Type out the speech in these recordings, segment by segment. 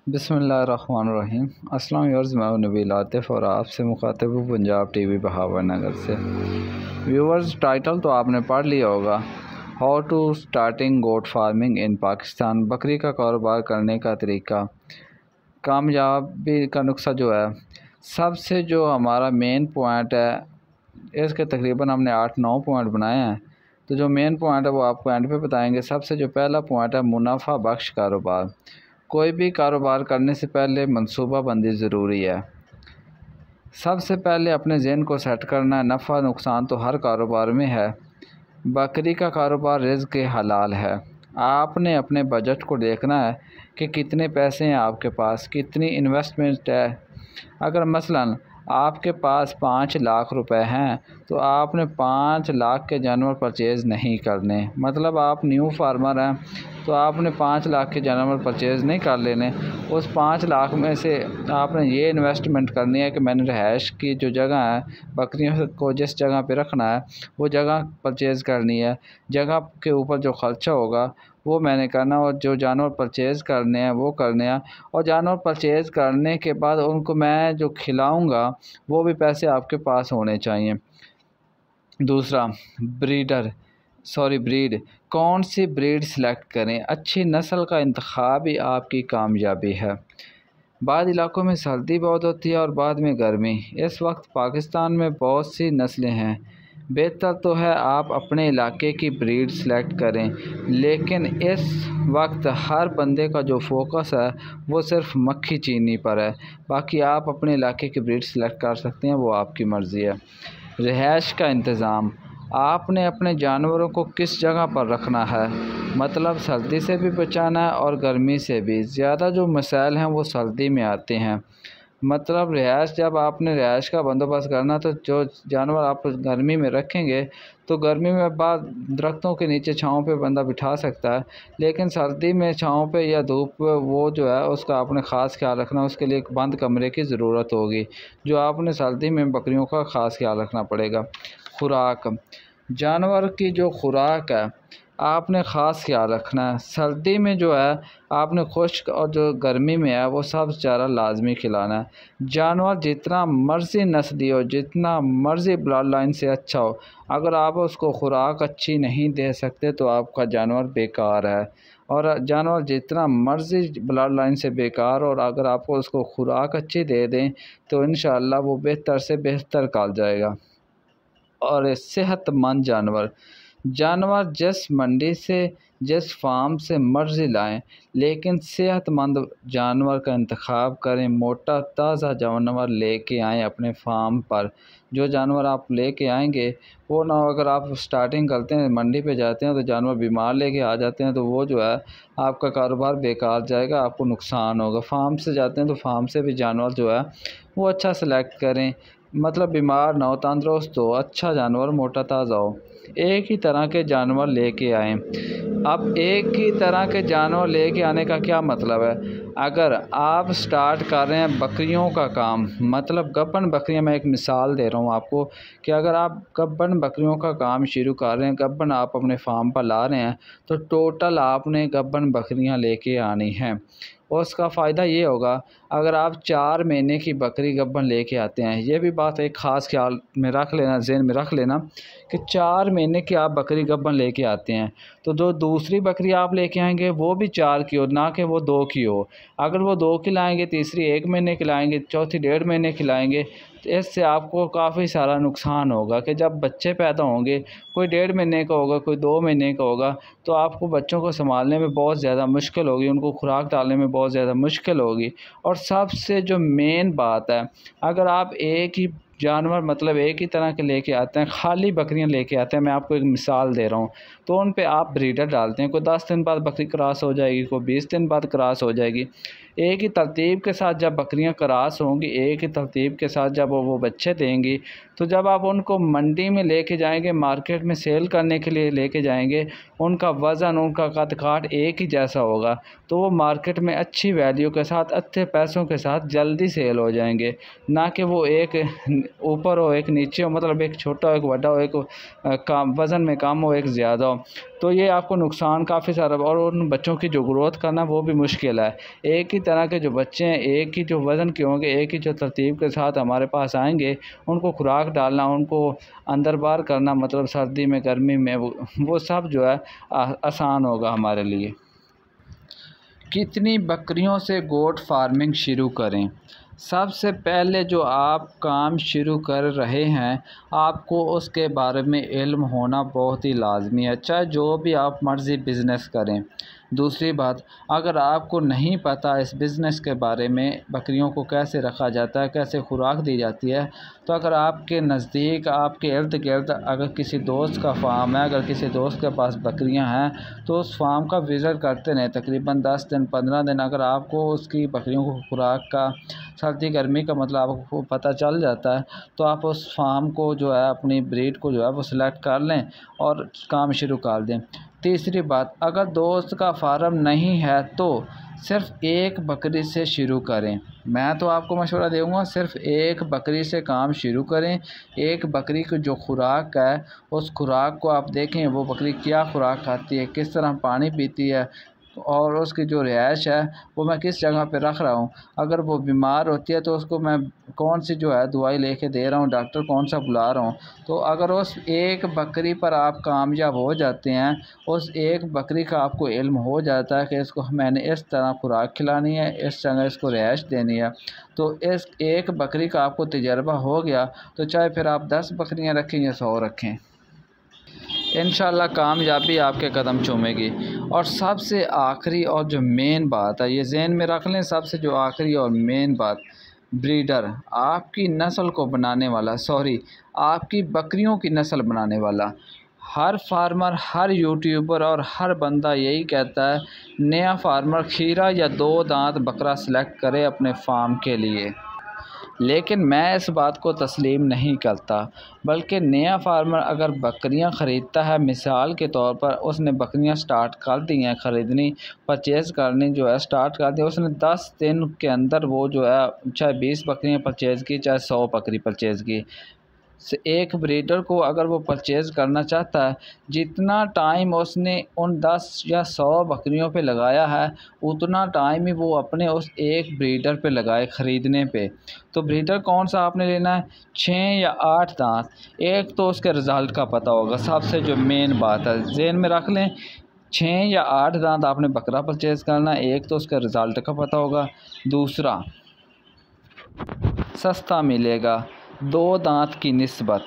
बिस्मिल्लाहिर्रहमानिर्रहीम। अस्सलाम व्यूअर्स, मैं नबील आतिफ़ और आपसे मुखातिब हूँ पंजाब टीवी बहावर नगर से। व्यूअर्स, टाइटल तो आपने पढ़ लिया होगा, how to starting goat farming in Pakistan. बकरी का कारोबार करने का तरीका, कामयाबी का नुस्खा जो है, सबसे जो हमारा मेन पॉइंट है, इसके तकरीबन हमने 8-9 पॉइंट बनाए हैं। तो जो मेन पॉइंट है वो आपको एंड पे बताएंगे। सबसे जो पहला पॉइंट है, मुनाफा बख्श कारोबार। कोई भी कारोबार करने से पहले मनसूबा बंदी ज़रूरी है। सबसे पहले अपने ज़हन को सेट करना है। नफ़ा नुकसान तो हर कारोबार में है। बकरी का कारोबार रिज़्क़ के हलाल है। आपने अपने बजट को देखना है कि कितने पैसे हैं आपके पास, कितनी इन्वेस्टमेंट है। अगर मसलन आपके पास 5 लाख रुपए हैं तो आपने 5 लाख के जानवर परचेज़ नहीं करने। मतलब आप न्यू फार्मर हैं तो आपने 5 लाख के जानवर परचेज़ नहीं कर लेने। उस 5 लाख में से आपने ये इन्वेस्टमेंट करनी है कि मैंने रहायश की जो जगह है, बकरियों को जिस जगह पे रखना है वो जगह परचेज़ करनी है। जगह के ऊपर जो ख़र्चा होगा वो मैंने करना, और जो जानवर परचेज़ करने हैं वो करने हैं। और जानवर परचेज़ करने के बाद उनको मैं जो खिलाऊंगा वो भी पैसे आपके पास होने चाहिए। दूसरा, ब्रीड। कौन सी ब्रीड सेलेक्ट करें। अच्छी नस्ल का इंतखाब ही आपकी कामयाबी है। बाद इलाकों में सर्दी बहुत होती है और बाद में गर्मी। इस वक्त पाकिस्तान में बहुत सी नस्लें हैं। बेहतर तो है आप अपने इलाके की ब्रीड सेलेक्ट करें, लेकिन इस वक्त हर बंदे का जो फोकस है वो सिर्फ मक्खी चीनी पर है। बाकी आप अपने इलाके की ब्रीड सेलेक्ट कर सकते हैं, वो आपकी मर्ज़ी है। रिहाइश का इंतज़ाम, आपने अपने जानवरों को किस जगह पर रखना है। मतलब सर्दी से भी बचाना है और गर्मी से भी। ज़्यादा जो मसाइल हैं वो सर्दी में आते हैं। मतलब रिहाइश, जब आपने रिहाइश का बंदोबस्त करना तो जो जानवर आप गर्मी में रखेंगे तो गर्मी में बाद दरख्तों के नीचे छाँव पे बंदा बिठा सकता है, लेकिन सर्दी में छाँव पे या धूप पे वो जो है उसका आपने ख़ास ख्याल रखना। उसके लिए एक बंद कमरे की ज़रूरत होगी, जो आपने सर्दी में बकरियों का ख़ास ख्याल रखना पड़ेगा। खुराक, जानवर की जो खुराक है आपने ख़ास ख्याल रखना है। सर्दी में जो है आपने खुश्क, और जो गर्मी में है वो सब चारा लाजमी खिलाना है। जानवर जितना मर्ज़ी नस्ली हो, जितना मर्ज़ी ब्लड लाइन से अच्छा हो, अगर आप उसको खुराक अच्छी नहीं दे सकते तो आपका जानवर बेकार है। और जानवर जितना मर्ज़ी ब्लड लाइन से बेकार, और अगर आपको उसको खुराक अच्छी दे दें तो इंशाअल्लाह वो बेहतर से बेहतर काल जाएगा। और सेहतमंद जानवर जिस मंडी से, जिस फार्म से मर्ज़ी लाएं, लेकिन सेहतमंद जानवर का इंतखाब करें। मोटा ताज़ा जानवर लेके आएँ अपने फार्म पर। जो जानवर आप लेके आएंगे वो ना, अगर आप स्टार्टिंग करते हैं मंडी पे जाते हैं तो जानवर बीमार लेके आ जाते हैं तो वो जो है आपका कारोबार बेकार जाएगा, आपको नुकसान होगा। फार्म से जाते हैं तो फार्म से भी जानवर जो है वो अच्छा सेलेक्ट करें। मतलब बीमार ना हो, तंदुरुस्त हो, अच्छा जानवर मोटा ताज़ा हो। एक ही तरह के जानवर लेके आएँ। अब एक ही तरह के जानवर लेके आने का क्या मतलब है। अगर आप स्टार्ट कर रहे हैं बकरियों का काम, मतलब गब्बन बकरियां, मैं एक मिसाल दे रहा हूँ आपको कि अगर आप गब्बन बकरियों का काम शुरू कर रहे हैं, गब्बन आप अपने फार्म पर ला रहे हैं, तो टोटल आपने गब्बन बकरियां लेके आनी हैं। और उसका फ़ायदा ये होगा, अगर आप 4 महीने की बकरी गब्बन लेके आते हैं, ये भी बात एक ख़ास ख्याल में रख लेना, ज़हन में रख लेना कि 4 महीने की आप बकरी गब्बन लेके आते हैं तो जो दूसरी बकरी आप लेके आएंगे वो भी 4 की हो, ना कि वो 2 की हो। अगर वो 2 की लाएंगे, तीसरी 1 महीने की लाएंगे, चौथी 1.5 महीने की लाएंगे, तो इससे आपको काफ़ी सारा नुकसान होगा कि जब बच्चे पैदा होंगे, कोई 1.5 महीने का होगा, कोई 2 महीने का होगा, तो आपको बच्चों को संभालने में बहुत ज़्यादा मुश्किल होगी, उनको खुराक डालने में बहुत ज़्यादा मुश्किल होगी। और सबसे जो मेन बात है, अगर आप एक ही जानवर, मतलब एक ही तरह के लेके आते हैं, खाली बकरियां लेके आते हैं, मैं आपको एक मिसाल दे रहा हूँ, तो उन पे आप ब्रीडर डालते हैं। कोई 10 दिन बाद बकरी क्रॉस हो जाएगी, कोई 20 दिन बाद क्रॉस हो जाएगी। एक ही तरतीब के साथ जब बकरियां क्रॉस होंगी, एक ही तरतीब के साथ जब वो बच्चे देंगी, तो जब आप उनको मंडी में लेके जाएंगे, मार्केट में सेल करने के लिए लेके जाएंगे, उनका वज़न, उनका कद काठ एक ही जैसा होगा, तो वो मार्केट में अच्छी वैल्यू के साथ, अच्छे पैसों के साथ जल्दी सेल हो जाएंगे। ना कि वो एक ऊपर हो एक नीचे हो, मतलब एक छोटा हो एक बड़ा हो, एक काम वज़न में कम हो एक ज़्यादा हो, तो ये आपको नुकसान काफ़ी सारा। और उन बच्चों की जो ग्रोथ करना वो भी मुश्किल है। एक ही तरह के जो बच्चे हैं, एक ही जो वज़न के होंगे, एक ही जो तरतीब के साथ हमारे पास आएंगे, उनको खुराक डालना, उनको अंदर बाहर करना, मतलब सर्दी में गर्मी में वो सब जो है आसान होगा हमारे लिए। कितनी बकरियों से गोट फार्मिंग शुरू करें? सबसे पहले जो आप काम शुरू कर रहे हैं, आपको उसके बारे में इल्म होना बहुत ही लाज़मी है, चाहे जो भी आप मर्ज़ी बिज़नेस करें। दूसरी बात, अगर आपको नहीं पता इस बिज़नेस के बारे में, बकरियों को कैसे रखा जाता है, कैसे खुराक दी जाती है, तो अगर आपके नज़दीक, आपके इर्द-गिर्द अगर किसी दोस्त का फ़ार्म है, अगर किसी दोस्त के पास बकरियां हैं, तो उस फ़ार्म का विज़िट करते रहें। तकरीबन 10 दिन 15 दिन अगर आपको उसकी बकरियों को खुराक का, सर्दी गर्मी का मतलब आपको पता चल जाता है, तो आप उस फ़ार्म को जो है, अपनी ब्रीड को जो है वो सिलेक्ट कर लें और काम शुरू कर दें। तीसरी बात, अगर दोस्त का फार्म नहीं है तो सिर्फ़ एक बकरी से शुरू करें। मैं तो आपको मशवरा दूँगा, सिर्फ़ एक बकरी से काम शुरू करें। एक बकरी की जो खुराक है, उस खुराक को आप देखें, वो बकरी क्या खुराक खाती है, किस तरह पानी पीती है, और उसकी जो रिहाइश है वो मैं किस जगह पे रख रहा हूँ। अगर वो बीमार होती है तो उसको मैं कौन सी जो है दवाई लेके दे रहा हूँ, डॉक्टर कौन सा बुला रहा हूँ। तो अगर उस एक बकरी पर आप कामयाब हो जाते हैं, उस एक बकरी का आपको इल्म हो जाता है कि इसको मैंने इस तरह खुराक खिलानी है, इस जगह इसको रिहाइश देनी है, तो इस एक बकरी का आपको तजर्बा हो गया, तो चाहे फिर आप 10 बकरियाँ रखें या 100 रखें, इंशाल्लाह कामयाबी आपके कदम चूमेगी। और सबसे आखिरी और जो मेन बात है, ये ज़हन में रख लें, सबसे जो आखिरी और मेन बात, ब्रीडर, आपकी नस्ल को बनाने वाला, आपकी बकरियों की नस्ल बनाने वाला, हर फार्मर, हर यूट्यूबर और हर बंदा यही कहता है, नया फार्मर खीरा या 2 दांत बकरा सेलेक्ट करे अपने फार्म के लिए। लेकिन मैं इस बात को तस्लीम नहीं करता, बल्कि नया फार्मर अगर बकरियां ख़रीदता है, मिसाल के तौर पर उसने बकरियां स्टार्ट कर दी हैं ख़रीदनी, परचेज़ करनी जो है स्टार्ट कर दी, उसने 10 दिन के अंदर वो जो है चाहे 20 बकरियां परचेज़ की, चाहे 100 बकरी परचेज़ की, एक ब्रीडर को अगर वो परचेज़ करना चाहता है, जितना टाइम उसने उन 10 या 100 बकरियों पे लगाया है, उतना टाइम ही वो अपने उस एक ब्रीडर पे लगाए ख़रीदने पे। तो ब्रीडर कौन सा आपने लेना है, 6 या 8 दांत। एक तो उसके रिज़ल्ट का पता होगा, सबसे जो मेन बात है ज़हन में रख लें, 6 या 8 दांत आपने बकरा परचेज़ करना है, एक तो उसका रिज़ल्ट का पता होगा, दूसरा सस्ता मिलेगा 2 दांत की निस्बत,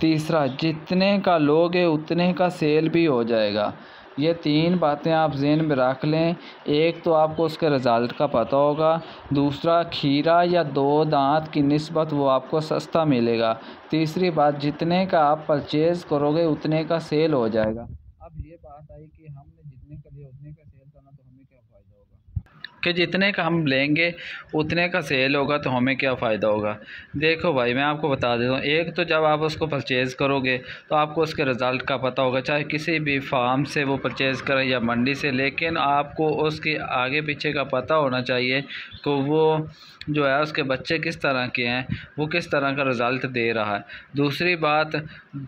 तीसरा जितने का लोगे उतने का सेल भी हो जाएगा। ये 3 बातें आप ज़हन में रख लें। एक तो आपको उसके रिज़ल्ट का पता होगा, दूसरा खीरा या 2 दांत की निस्बत वो आपको सस्ता मिलेगा, तीसरी बात जितने का आप परचेज़ करोगे उतने का सेल हो जाएगा। अब ये बात आई कि हमने जितने का लिया उतने का सेल करना, तो हमें क्या फ़ायदा होगा कि जितने का हम लेंगे उतने का सेल होगा, तो हमें क्या फ़ायदा होगा। देखो भाई, मैं आपको बता देता हूँ, एक तो जब आप उसको परचेज़ करोगे तो आपको उसके रिज़ल्ट का पता होगा, चाहे किसी भी फार्म से वो परचेज़ करें या मंडी से, लेकिन आपको उसके आगे पीछे का पता होना चाहिए कि वो जो है उसके बच्चे किस तरह के हैं, वो किस तरह का रिज़ल्ट दे रहा है। दूसरी बात,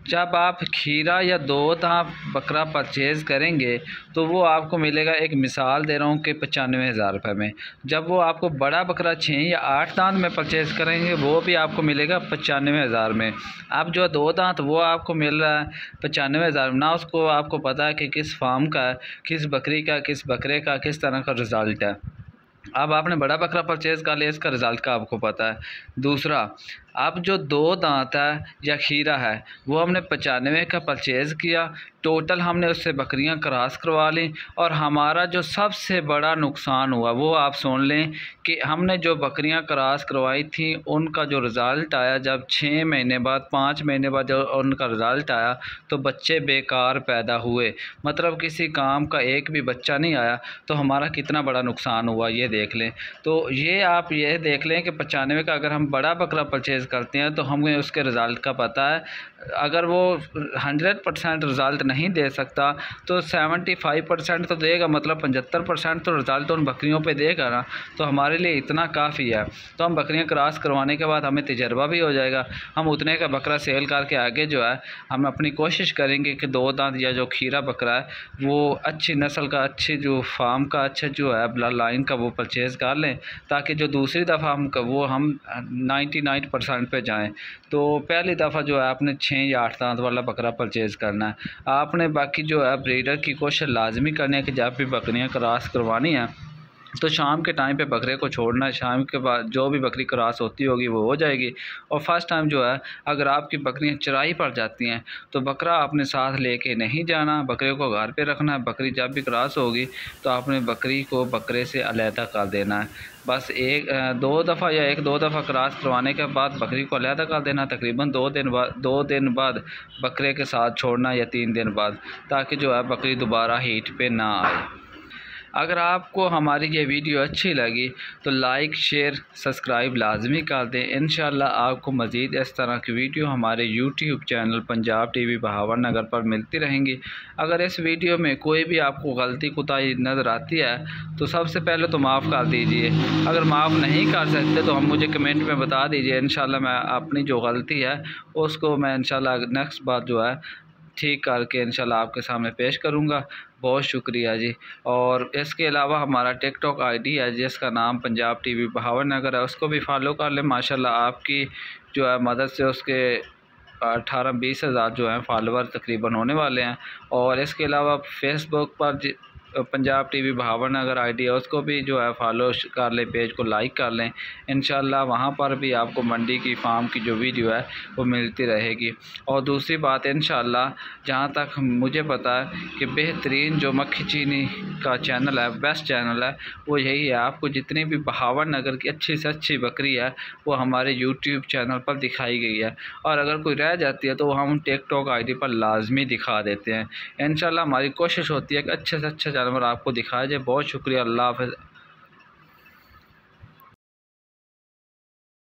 जब आप खीरा या 2 दांत बकरा परचेज़ करेंगे तो वो आपको मिलेगा, एक मिसाल दे रहा हूँ कि 95,000 रुपये में। जब वो आपको बड़ा बकरा 6 या 8 दांत में परचेज़ करेंगे, वो भी आपको मिलेगा 95,000 में। अब जो 2 दांत वो आपको मिल रहा है 95,000 ना, उसको आपको पता है कि किस फार्म का है, किस बकरी का, किस बकरे का, किस तरह का रिज़ल्ट है। अब आपने बड़ा बकरा परचेज़ कर लिया, इसका रिज़ल्ट का आपको पता है। दूसरा, अब जो 2 दांत है या खीरा है, वो हमने 95 का परचेज़ किया, टोटल हमने उससे बकरियां क्रॉस करवा ली, और हमारा जो सबसे बड़ा नुकसान हुआ वो आप सुन लें कि हमने जो बकरियां क्रॉस करवाई थी, उनका जो रिज़ल्ट आया, जब 6 महीने बाद, 5 महीने बाद जब उनका रिज़ल्ट आया, तो बच्चे बेकार पैदा हुए, मतलब किसी काम का एक भी बच्चा नहीं आया। तो हमारा कितना बड़ा नुकसान हुआ ये देख लें। तो ये आप ये देख लें कि 95 का अगर हम बड़ा बकरा परचेज़ परचेज़ करते हैं तो हमें उसके रिज़ल्ट का पता है। अगर वो 100% रिज़ल्ट नहीं दे सकता तो 75% तो देगा, मतलब 75% तो रिज़ल्ट उन बकरियों पे देगा ना, तो हमारे लिए इतना काफ़ी है। तो हम बकरियां क्रॉस करवाने के बाद हमें तजर्बा भी हो जाएगा, हम उतने का बकरा सेल करके आगे जो है हम अपनी कोशिश करेंगे कि 2 दांत या जो खीरा बकरा है वो अच्छी नस्ल का, अच्छी जो फार्म का, अच्छा जो है ब्लड लाइन का वो परचेज़ कर लें, ताकि जो दूसरी दफ़ा हम 99% पे जाएं। तो पहली दफ़ा जो है आपने 6 या 8 दांत वाला बकरा परचेज़ करना है। आपने बाकी जो है ब्रीडर की कोशिश लाजमी करनी है कि जब भी बकरियाँ क्रॉस करवानी है तो शाम के टाइम पे बकरे को छोड़ना है। शाम के बाद जो भी बकरी क्रॉस होती होगी वो हो जाएगी। और फर्स्ट टाइम जो है अगर आपकी बकरियां चराई पड़ जाती हैं तो बकरा आपने साथ लेके नहीं जाना, बकरे को घर पे रखना है। बकरी जब भी क्रॉस होगी तो आपने बकरी को बकरे से अलहदा कर देना है। बस 1-2 दफ़ा या 1-2 दफ़ा क्रॉस करवाने के बाद बकरी को अलहदा कर देना, तकरीबन 2 दिन बाद बकरे के साथ छोड़ना या 3 दिन बाद, ताकि जो है बकरी दोबारा हीट पे ना आए। अगर आपको हमारी ये वीडियो अच्छी लगी तो लाइक, शेयर, सब्सक्राइब लाजमी कर दें। इंशाल्लाह आपको मज़ीद इस तरह की वीडियो हमारे यूट्यूब चैनल पंजाब टीवी बहावर नगर पर मिलती रहेंगी। अगर इस वीडियो में कोई भी आपको गलती कोताही नज़र आती है तो सबसे पहले तो माफ़ कर दीजिए। अगर माफ़ नहीं कर सकते तो हम मुझे कमेंट में बता दीजिए, इंशाल्लाह मैं अपनी जो गलती है उसको मैं इंशाल्लाह नेक्स्ट बार जो है ठीक करके इंशाल्लाह आपके सामने पेश करूँगा। बहुत शुक्रिया जी। और इसके अलावा हमारा टिकटॉक आईडी है जिसका नाम पंजाब टीवी बहावर नगर है, उसको भी फॉलो कर लें। माशाल्लाह आपकी जो है मदद से उसके 18-20 हज़ार जो हैं फॉलोवर तकरीबन होने वाले हैं। और इसके अलावा फेसबुक पर पंजाब टीवी बहावर नगर आईडी है, उसको भी जो है फॉलो कर लें, पेज को लाइक कर लें। इंशाल्लाह वहाँ पर भी आपको मंडी की फार्म की जो वीडियो है वो मिलती रहेगी। और दूसरी बात, इंशाल्लाह जहाँ तक मुझे पता है कि बेहतरीन जो मक्खी चीनी का चैनल है, बेस्ट चैनल है, वो यही है। आपको जितनी भी बहावर नगर की अच्छी से अच्छी बकरी है वो हमारे यूट्यूब चैनल पर दिखाई गई है। और अगर कोई रह जाती है तो हम टिकटॉक आईडी पर लाजमी दिखा देते हैं। इंशाल्लाह हमारी कोशिश होती है कि अच्छे से अच्छा जानवर आपको दिखाया जाए। बहुत शुक्रिया। अल्लाह हाफ़िज़।